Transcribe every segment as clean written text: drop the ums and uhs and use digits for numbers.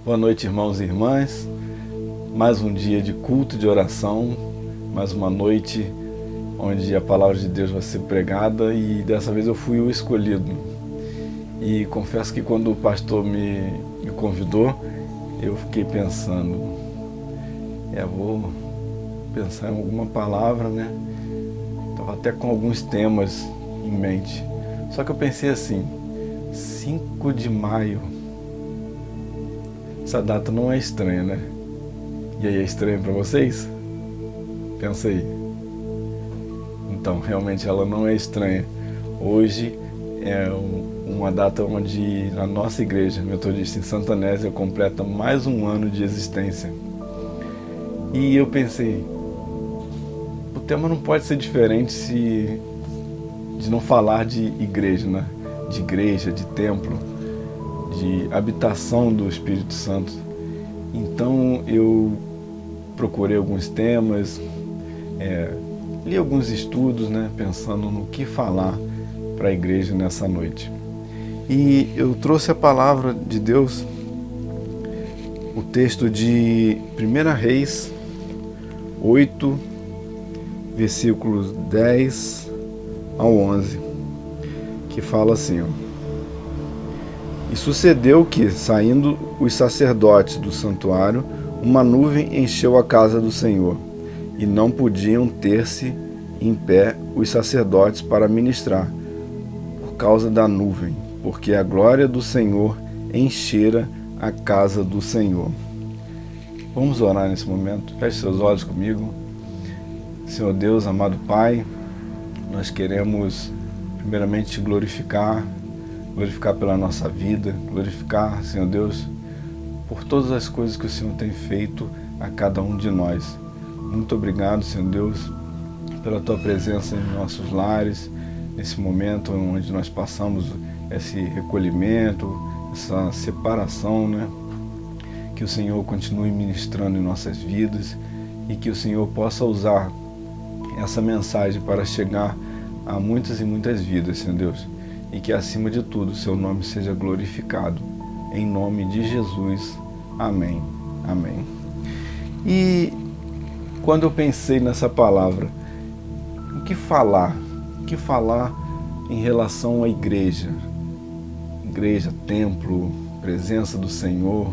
Boa noite, irmãos e irmãs. Mais um dia de culto, de oração, mais uma noite onde a palavra de Deus vai ser pregada e dessa vez eu fui o escolhido. E confesso que quando o pastor me convidou, eu fiquei pensando, vou pensar em alguma palavra, né? Estava até com alguns temas em mente. Só que eu pensei assim, 5 de maio, essa data não é estranha, né? E aí, é estranha para vocês? Pensa aí. Então, realmente ela não é estranha. Hoje é uma data onde a nossa igreja metodista em Santa Anésia completa mais um ano de existência. E eu pensei, o tema não pode ser diferente de não falar de igreja, né? De igreja, de templo, de habitação do Espírito Santo. Então eu procurei alguns temas, li alguns estudos, né, pensando no que falar para a igreja nessa noite. E eu trouxe a palavra de Deus, o texto de 1 Reis 8, versículos 10 ao 11, que fala assim, E sucedeu que, saindo os sacerdotes do santuário, uma nuvem encheu a casa do Senhor, e não podiam ter-se em pé os sacerdotes para ministrar, por causa da nuvem, porque a glória do Senhor enchera a casa do Senhor. Vamos orar nesse momento. Feche seus olhos comigo. Senhor Deus, amado Pai, nós queremos primeiramente te glorificar pela nossa vida, glorificar, Senhor Deus, por todas as coisas que o Senhor tem feito a cada um de nós. Muito obrigado, Senhor Deus, pela Tua presença em nossos lares, nesse momento onde nós passamos esse recolhimento, essa separação, né? Que o Senhor continue ministrando em nossas vidas e que o Senhor possa usar essa mensagem para chegar a muitas e muitas vidas, Senhor Deus. E que, acima de tudo, o Seu nome seja glorificado. Em nome de Jesus. Amém. Amém. E quando eu pensei nessa palavra, o que falar? O que falar em relação à igreja? Igreja, templo, presença do Senhor.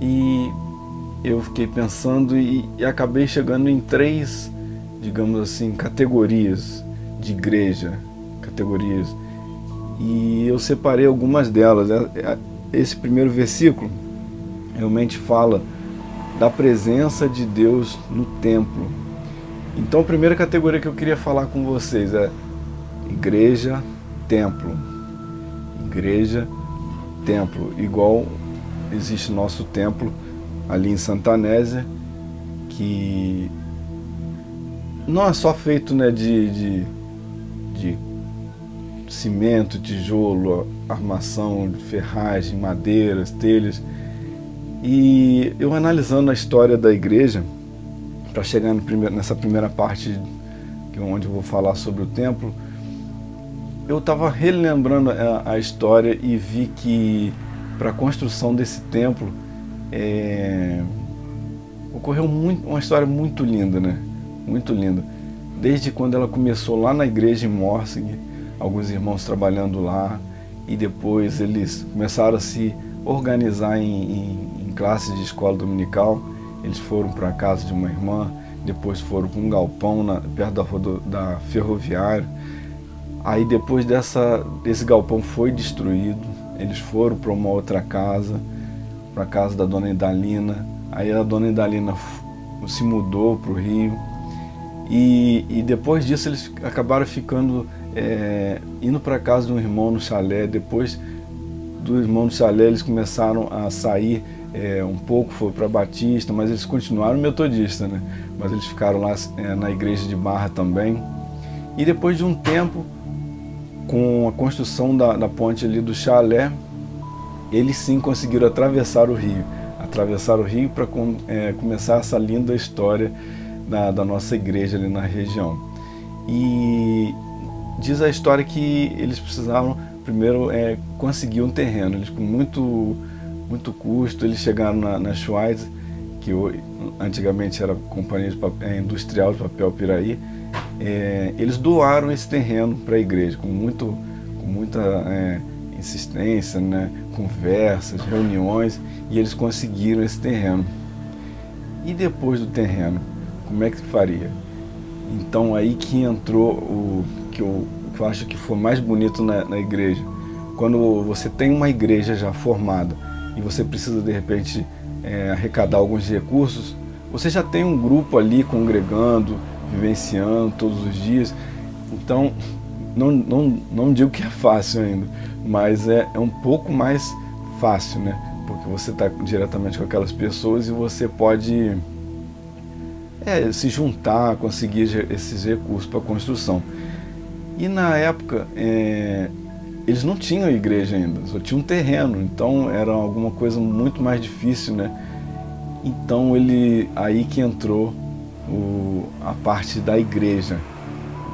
E eu fiquei pensando e acabei chegando em 3, digamos assim, categorias de igreja. Categorias. E eu separei algumas delas. Esse primeiro versículo realmente fala da presença de Deus no templo. Então a primeira categoria que eu queria falar com vocês é igreja, templo. Igreja, templo. Igual existe nosso templo ali em Santa Anésia, que não é só feito, né, de cimento, tijolo, armação, ferragem, madeiras, telhas. E eu analisando a história da igreja, para chegar nessa primeira parte, onde eu vou falar sobre o templo, eu estava relembrando a história e vi que para a construção desse templo ocorreu uma história muito linda, né? Muito linda. Desde quando ela começou lá na igreja em Morsing, alguns irmãos trabalhando lá, e depois eles começaram a se organizar em classes de escola dominical. Eles foram para a casa de uma irmã, depois foram para um galpão perto da ferroviária. Aí depois desse galpão foi destruído, eles foram para uma outra casa, para a casa da dona Idalina. Aí a dona Idalina se mudou para o Rio, e depois disso eles acabaram ficando, indo para a casa de um irmão no chalé. Depois do irmão no chalé eles começaram a sair um pouco, foram para Batista, mas eles continuaram metodistas, né? Mas eles ficaram lá na igreja de Barra também. E depois de um tempo, com a construção da ponte ali do chalé, eles sim conseguiram atravessar o rio para começar essa linda história da nossa igreja ali na região. E diz a história que eles precisavam primeiro conseguir um terreno. Eles, com muito custo. Eles chegaram na Schweiz, que antigamente era companhia industrial de papel Piraí. Eles doaram esse terreno para a igreja, com muita insistência, né, conversas, reuniões, e eles conseguiram esse terreno. E depois do terreno, como é que faria? Então aí que entrou o que eu acho que foi mais bonito na igreja. Quando você tem uma igreja já formada e você precisa de repente arrecadar alguns recursos, você já tem um grupo ali congregando, vivenciando todos os dias. Então, não digo que é fácil ainda, mas é um pouco mais fácil, né? Porque você está diretamente com aquelas pessoas e você pode se juntar, conseguir esses recursos para a construção. E na época, eles não tinham igreja ainda, só tinham um terreno, então era alguma coisa muito mais difícil, né? Então aí que entrou a parte da igreja,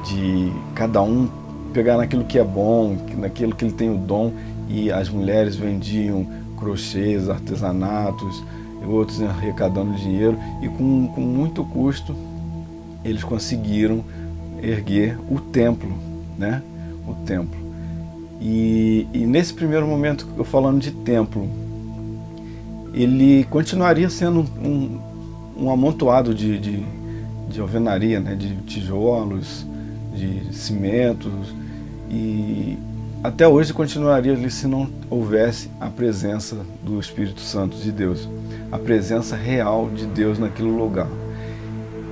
de cada um pegar naquilo que é bom, naquilo que ele tem o dom, e as mulheres vendiam crochês, artesanatos, outros arrecadando dinheiro, e com muito custo eles conseguiram erguer o templo, né? O templo. E nesse primeiro momento, eu falando de templo, ele continuaria sendo um amontoado de alvenaria, né? De tijolos, de cimentos, e até hoje continuaria ali se não houvesse a presença do Espírito Santo de Deus, a presença real de Deus naquele lugar.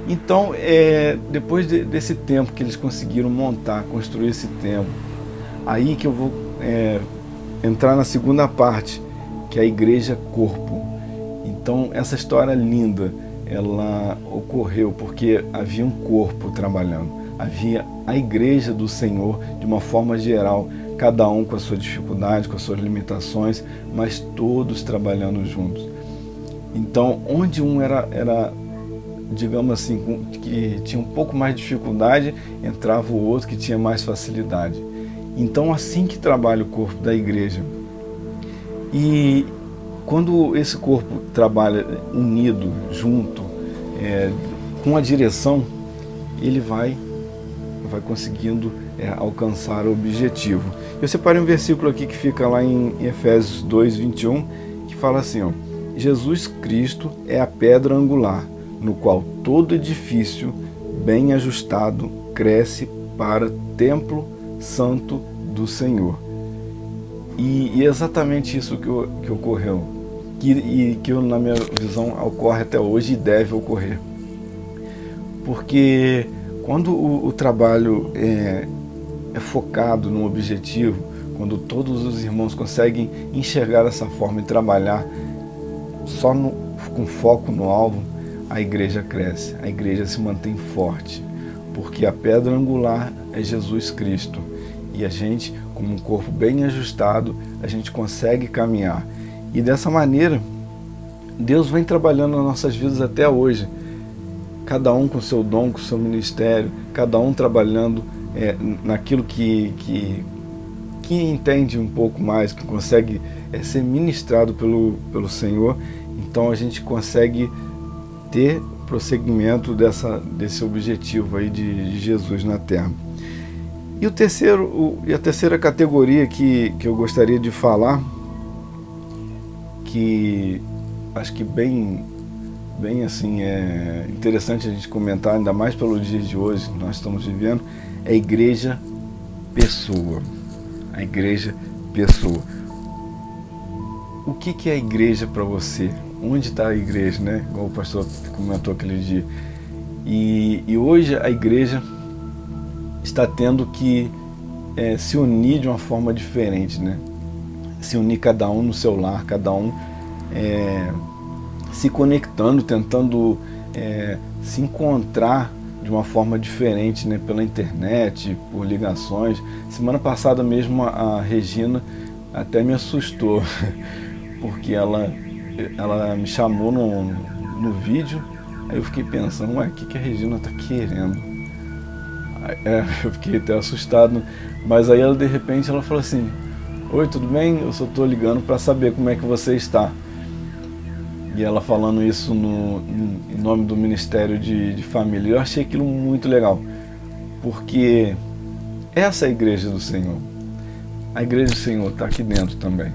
Então, depois desse tempo que eles conseguiram construir esse templo, aí que eu vou entrar na segunda parte, que é a igreja corpo. Então, essa história linda, ela ocorreu porque havia um corpo trabalhando, havia a igreja do Senhor de uma forma geral, cada um com a sua dificuldade, com as suas limitações, mas todos trabalhando juntos. Então, onde um era digamos assim, que tinha um pouco mais de dificuldade, entrava o outro que tinha mais facilidade. Então, assim que trabalha o corpo da igreja. E quando esse corpo trabalha unido, junto, com a direção, ele vai conseguindo alcançar o objetivo. Eu separei um versículo aqui que fica lá em Efésios 2:21, que fala assim, ó: Jesus Cristo é a pedra angular, no qual todo edifício bem ajustado cresce para templo santo do Senhor. E exatamente isso que ocorreu, que na minha visão ocorre até hoje e deve ocorrer. Porque quando o trabalho é focado num objetivo, quando todos os irmãos conseguem enxergar dessa forma e trabalhar só com foco no alvo, a igreja cresce, a igreja se mantém forte, porque a pedra angular é Jesus Cristo. E a gente, como um corpo bem ajustado, a gente consegue caminhar. E dessa maneira, Deus vem trabalhando nas nossas vidas até hoje. Cada um com o seu dom, com o seu ministério, cada um trabalhando naquilo que entende um pouco mais, que consegue ser ministrado pelo Senhor. Então a gente consegue ter prosseguimento desse objetivo aí de Jesus na Terra. E a terceira categoria que eu gostaria de falar, que acho que bem assim, é interessante a gente comentar, ainda mais pelo dia de hoje que nós estamos vivendo, é a igreja pessoa. A igreja pessoa. O que é a igreja para você? Onde está a igreja, né? Igual o pastor comentou aquele dia. E hoje a igreja está tendo que se unir de uma forma diferente, né? Se unir cada um no seu lar, cada um se conectando, tentando se encontrar de uma forma diferente, né? Pela internet, por ligações. Semana passada mesmo a Regina até me assustou, porque ela me chamou no vídeo, aí eu fiquei pensando, o que a Regina está querendo? Eu fiquei até assustado, mas aí ela de repente falou assim, oi, tudo bem? Eu só estou ligando para saber como é que você está. E ela falando isso em nome do Ministério de Família. Eu achei aquilo muito legal, porque essa é a igreja do Senhor. A igreja do Senhor está aqui dentro também.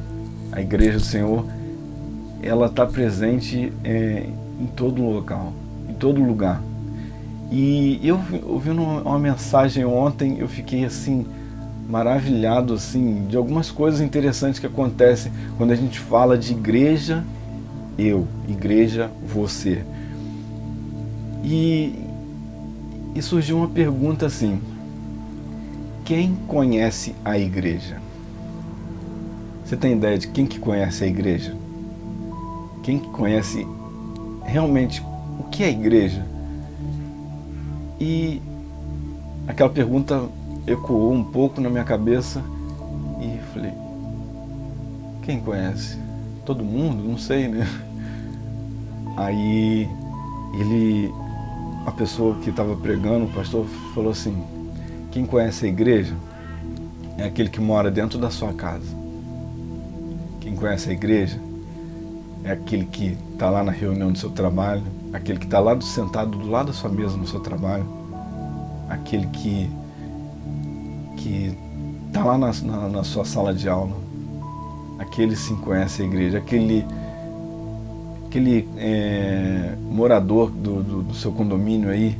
A igreja do Senhor, ela está presente em todo local, em todo lugar. E eu ouvindo uma mensagem ontem, eu fiquei assim, maravilhado assim, de algumas coisas interessantes que acontecem quando a gente fala de igreja, igreja, você. E surgiu uma pergunta assim: quem conhece a igreja? Você tem ideia de quem que conhece a igreja? Quem que conhece realmente o que é a igreja? E aquela pergunta ecoou um pouco na minha cabeça e falei, quem conhece? Todo mundo? Não sei, né? Aí a pessoa que estava pregando, o pastor, falou assim, quem conhece a igreja é aquele que mora dentro da sua casa. Quem conhece a igreja é aquele que está lá na reunião do seu trabalho, aquele que está lá sentado do lado da sua mesa no seu trabalho, aquele que está lá na sua sala de aula. Aquele sim conhece a igreja, aquele morador do seu condomínio aí,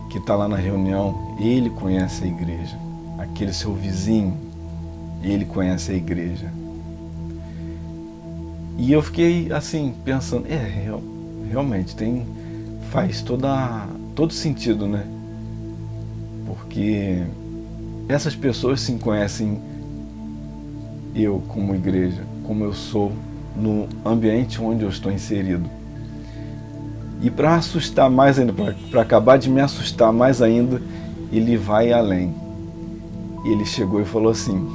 que está lá na reunião, ele conhece a igreja. Aquele seu vizinho, ele conhece a igreja. E eu fiquei assim, pensando, realmente faz todo sentido, né? Porque essas pessoas sim conhecem eu como igreja, como eu sou no ambiente onde eu estou inserido. E para assustar mais ainda, para acabar de me assustar mais ainda, ele vai além. Ele chegou e falou assim,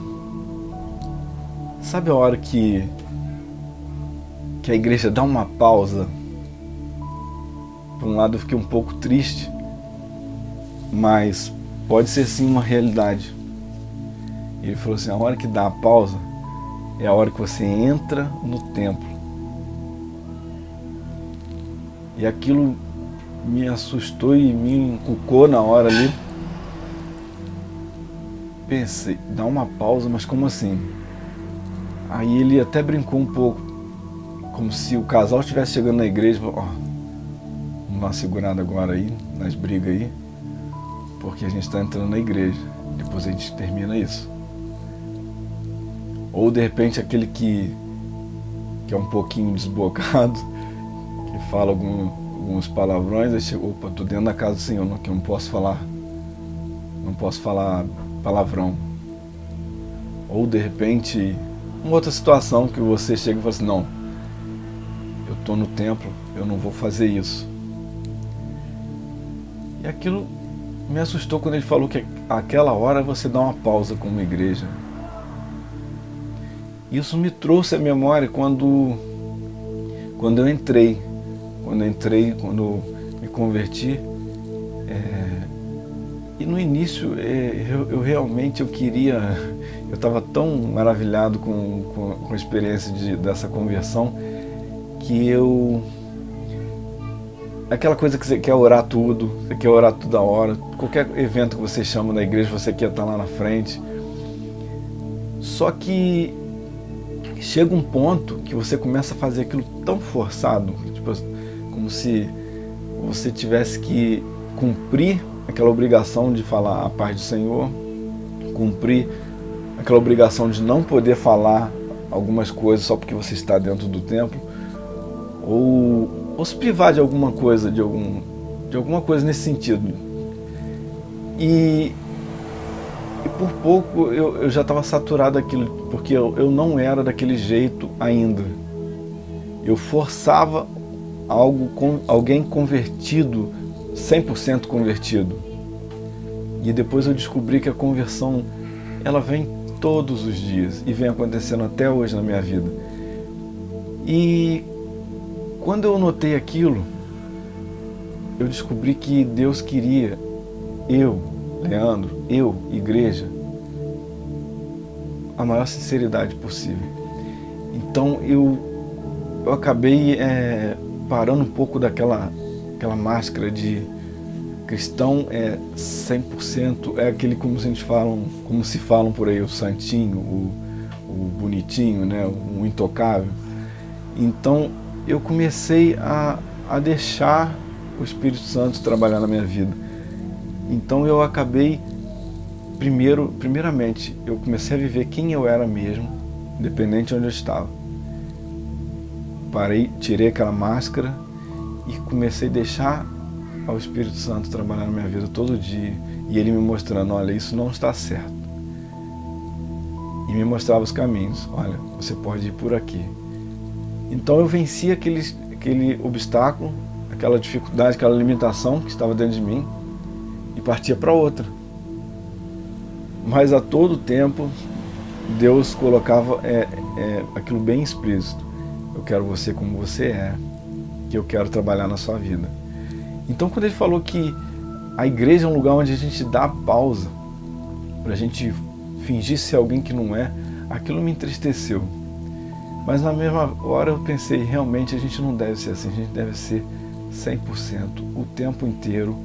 sabe a hora que a igreja dá uma pausa? Por um lado eu fiquei um pouco triste, mas pode ser sim uma realidade. Ele falou assim, a hora que dá a pausa é a hora que você entra no templo. E aquilo me assustou e me encucou na hora ali. Pensei, dá uma pausa, mas como assim? Aí ele até brincou um pouco, como se o casal estivesse chegando na igreja e falou, vamos dar uma segurada agora aí, nas brigas aí, porque a gente está entrando na igreja, depois a gente termina isso. Ou de repente aquele que é um pouquinho desbocado, que fala alguns palavrões, aí chega, opa, tô dentro da casa do Senhor, que eu não posso falar palavrão. Ou de repente, uma outra situação que você chega e fala assim, não, eu tô no templo, eu não vou fazer isso. E aquilo me assustou quando ele falou que aquela hora você dá uma pausa como igreja. Isso me trouxe à memória quando eu entrei, quando me converti. E no início eu realmente eu estava tão maravilhado com a experiência dessa conversão, que aquela coisa que você quer orar tudo, você quer orar toda hora, qualquer evento que você chama na igreja, você quer estar lá na frente. Só que chega um ponto que você começa a fazer aquilo tão forçado, tipo, como se você tivesse que cumprir aquela obrigação de falar a paz do Senhor, cumprir aquela obrigação de não poder falar algumas coisas só porque você está dentro do templo, ou se privar de alguma coisa, de alguma coisa nesse sentido. E por pouco eu já estava saturado daquilo, porque eu não era daquele jeito ainda. Eu forçava alguém convertido, 100% convertido. E depois eu descobri que a conversão, ela vem todos os dias e vem acontecendo até hoje na minha vida. E quando eu notei aquilo, eu descobri que Deus queria Leandro, igreja, a maior sinceridade possível. Então eu acabei parando um pouco aquela máscara de cristão 100%, aquele como se falam por aí, o santinho, o bonitinho, né, o intocável. Então eu comecei a deixar o Espírito Santo trabalhar na minha vida. Então eu acabei, primeiramente, eu comecei a viver quem eu era mesmo, independente de onde eu estava. Tirei aquela máscara e comecei a deixar ao Espírito Santo trabalhar na minha vida todo dia. E ele me mostrando, olha, isso não está certo. E me mostrava os caminhos, olha, você pode ir por aqui. Então eu venci aquele obstáculo, aquela dificuldade, aquela limitação que estava dentro de mim e partia para outra. Mas a todo tempo Deus colocava aquilo bem explícito. Eu quero você como você é, que eu quero trabalhar na sua vida. Então quando ele falou que a igreja é um lugar onde a gente dá pausa para a gente fingir ser alguém que não é, aquilo me entristeceu. Mas na mesma hora eu pensei, realmente a gente não deve ser assim, a gente deve ser 100%, o tempo inteiro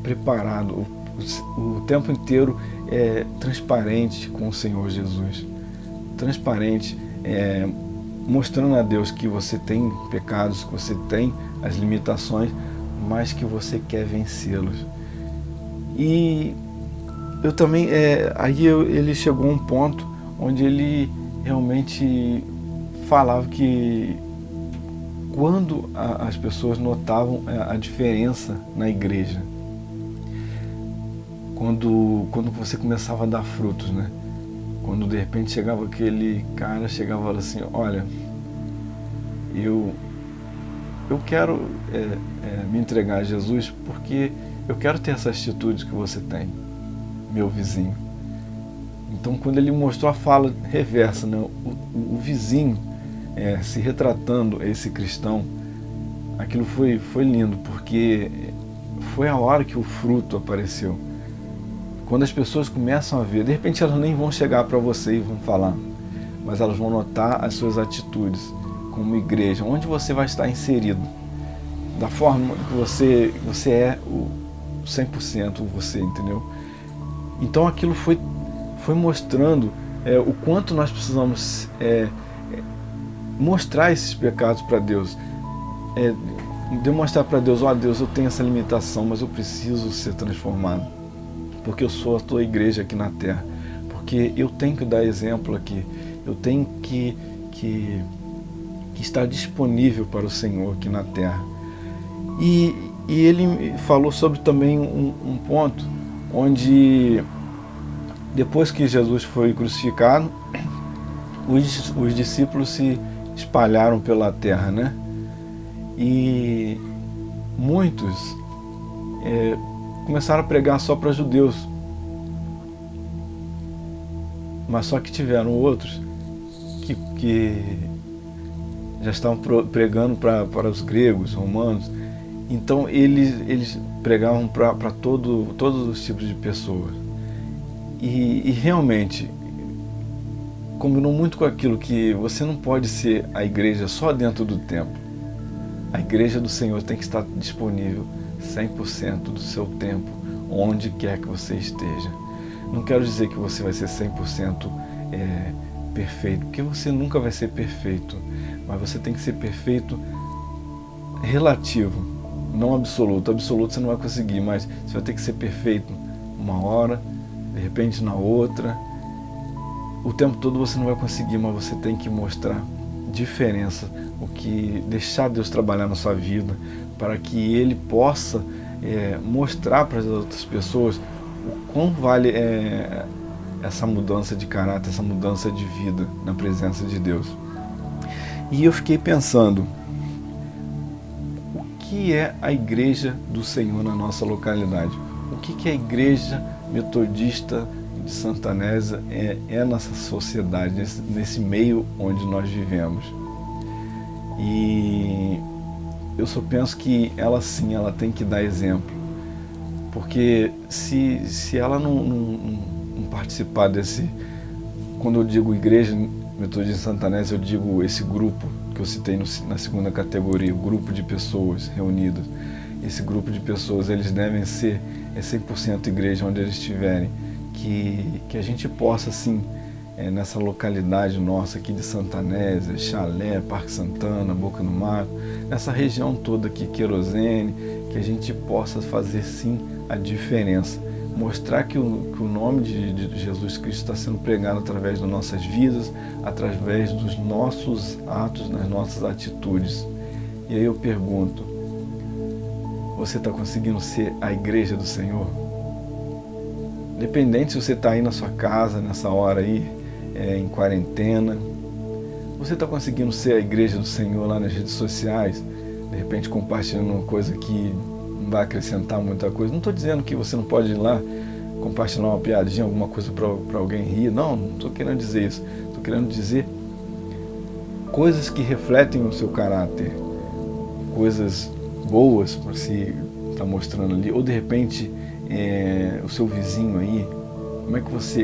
preparado, o tempo inteiro transparente com o Senhor Jesus. Transparente, mostrando a Deus que você tem pecados, que você tem as limitações, mas que você quer vencê-los. E eu também, ele chegou a um ponto onde ele realmente falava que quando as pessoas notavam a diferença na igreja, quando você começava a dar frutos, né? Quando de repente chegava aquele cara, chegava assim, olha, eu quero me entregar a Jesus porque eu quero ter essa atitude que você tem, meu vizinho. Então quando ele mostrou a fala reversa, né, o vizinho se retratando esse cristão, aquilo foi lindo, porque foi a hora que o fruto apareceu. Quando as pessoas começam a ver, de repente elas nem vão chegar para você e vão falar, mas elas vão notar as suas atitudes como igreja, onde você vai estar inserido, da forma que você é o 100% você, entendeu? Então aquilo foi mostrando o quanto nós precisamos mostrar esses pecados para Deus, demonstrar para Deus, ó Deus, eu tenho essa limitação, mas eu preciso ser transformado, porque eu sou a tua igreja aqui na terra, porque eu tenho que dar exemplo aqui, eu tenho que estar disponível para o Senhor aqui na terra. E ele falou sobre também um ponto onde depois que Jesus foi crucificado, os discípulos se espalharam pela terra, né? E muitos começaram a pregar só para judeus, mas só que tiveram outros que já estavam pregando para os gregos, romanos. Então eles pregavam para todos os tipos de pessoas. E realmente combinou muito com aquilo que você não pode ser a igreja só dentro do templo. A igreja do Senhor tem que estar disponível 100% do seu tempo, onde quer que você esteja. Não quero dizer que você vai ser 100% perfeito, porque você nunca vai ser perfeito, mas você tem que ser perfeito relativo, não absoluto. Absoluto você não vai conseguir, mas você vai ter que ser perfeito uma hora, de repente na outra. O tempo todo você não vai conseguir, mas você tem que mostrar diferença, deixar Deus trabalhar na sua vida, para que Ele possa mostrar para as outras pessoas o quão vale essa mudança de caráter, essa mudança de vida na presença de Deus. E eu fiquei pensando, o que é a igreja do Senhor na nossa localidade? O que é a igreja metodista de Santa Anésia nessa sociedade, nesse meio onde nós vivemos? E eu só penso que ela sim, ela tem que dar exemplo, porque se ela não participar quando eu digo Igreja Metodista Santanese, eu digo esse grupo que eu citei na segunda categoria, o grupo de pessoas reunidas. Esse grupo de pessoas, eles devem ser 100% igreja onde eles estiverem. Que a gente possa, assim, nessa localidade nossa aqui de Santanésia, Chalé, Parque Santana, Boca do Mato, nessa região toda aqui, Querosene, que a gente possa fazer, sim, a diferença. Mostrar que o nome de Jesus Cristo está sendo pregado através das nossas vidas, através dos nossos atos, nas nossas atitudes. E aí eu pergunto, você está conseguindo ser a igreja do Senhor? Independente se você está aí na sua casa, nessa hora aí, em quarentena, você está conseguindo ser a igreja do Senhor lá nas redes sociais, de repente compartilhando uma coisa que não vai acrescentar muita coisa. Não estou dizendo que você não pode ir lá compartilhar uma piadinha, alguma coisa para alguém rir. Não estou querendo dizer isso. Estou querendo dizer coisas que refletem o seu caráter, coisas boas para se estar mostrando ali. Ou de repente o seu vizinho aí,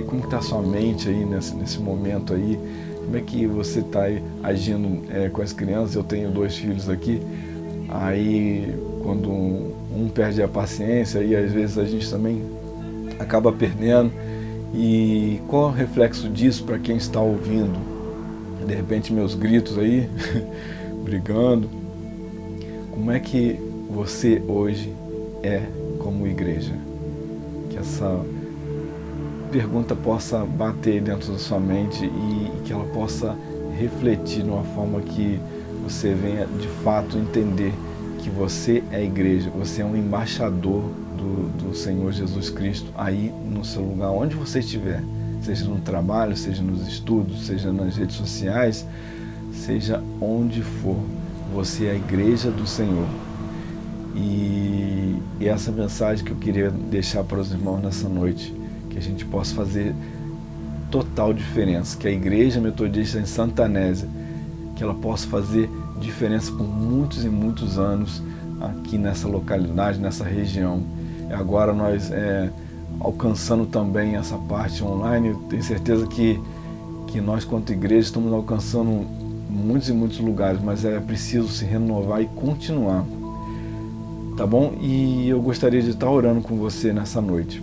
como que está a sua mente aí nesse momento aí? Como é que você está aí agindo com as crianças? Eu tenho 2 filhos aqui. Aí quando um perde a paciência, e às vezes a gente também acaba perdendo. E qual é o reflexo disso para quem está ouvindo? De repente meus gritos aí, brigando. Como é que você hoje é como igreja? Que essa pergunta possa bater dentro da sua mente e que ela possa refletir de uma forma que você venha de fato entender que você é a igreja, você é um embaixador do Senhor Jesus Cristo aí no seu lugar, onde você estiver, seja no trabalho, seja nos estudos, seja nas redes sociais, seja onde for, você é a igreja do Senhor. E essa mensagem que eu queria deixar para os irmãos nessa noite, que a gente possa fazer total diferença, que a Igreja Metodista em Santanésia, que ela possa fazer diferença por muitos e muitos anos aqui nessa localidade, nessa região. E agora nós alcançando também essa parte online, eu tenho certeza que nós, quanto igreja, estamos alcançando muitos e muitos lugares, mas é preciso se renovar e continuar. Tá bom? E eu gostaria de estar orando com você nessa noite,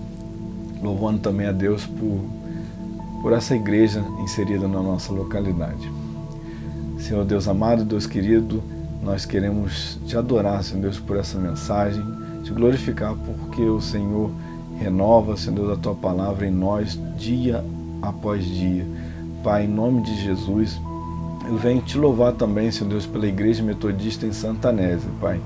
louvando também a Deus por essa igreja inserida na nossa localidade. Senhor Deus amado, Deus querido, nós queremos te adorar, Senhor Deus, por essa mensagem, te glorificar porque o Senhor renova, Senhor Deus, a tua palavra em nós dia após dia. Pai, em nome de Jesus, eu venho te louvar também, Senhor Deus, pela Igreja Metodista em Santanésia, Pai.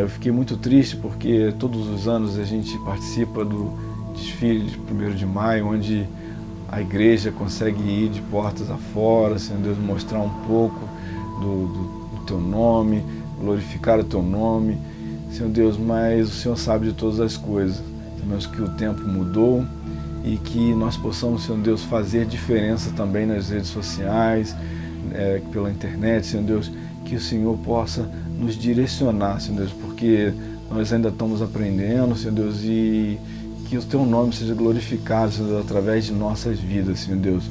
Eu fiquei muito triste porque todos os anos a gente participa do desfile de 1º de maio, onde a igreja consegue ir de portas afora, Senhor Deus, mostrar um pouco do teu nome, glorificar o teu nome, Senhor Deus, mas o Senhor sabe de todas as coisas. Sabemos que o tempo mudou e que nós possamos, Senhor Deus, fazer diferença também nas redes sociais, pela internet, Senhor Deus, que o Senhor possa nos direcionar, Senhor Deus, porque nós ainda estamos aprendendo, Senhor Deus, e que o teu nome seja glorificado, Senhor Deus, através de nossas vidas, Senhor Deus.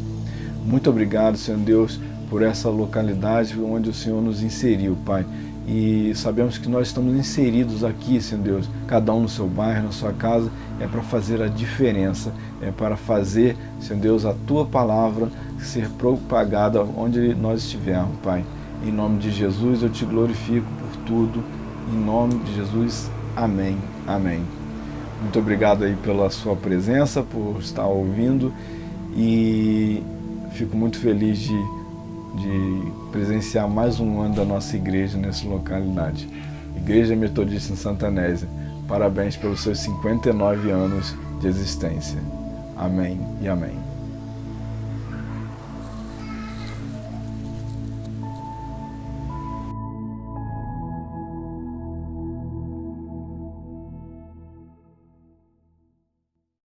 Muito obrigado, Senhor Deus, por essa localidade onde o Senhor nos inseriu, Pai. E sabemos que nós estamos inseridos aqui, Senhor Deus, cada um no seu bairro, na sua casa, é para fazer a diferença, é para fazer, Senhor Deus, a tua palavra ser propagada onde nós estivermos, Pai. Em nome de Jesus eu te glorifico por tudo, em nome de Jesus, amém, amém. Muito obrigado aí pela sua presença, por estar ouvindo, e fico muito feliz de presenciar mais um ano da nossa igreja nessa localidade. Igreja Metodista em Santanésia, parabéns pelos seus 59 anos de existência. Amém e amém.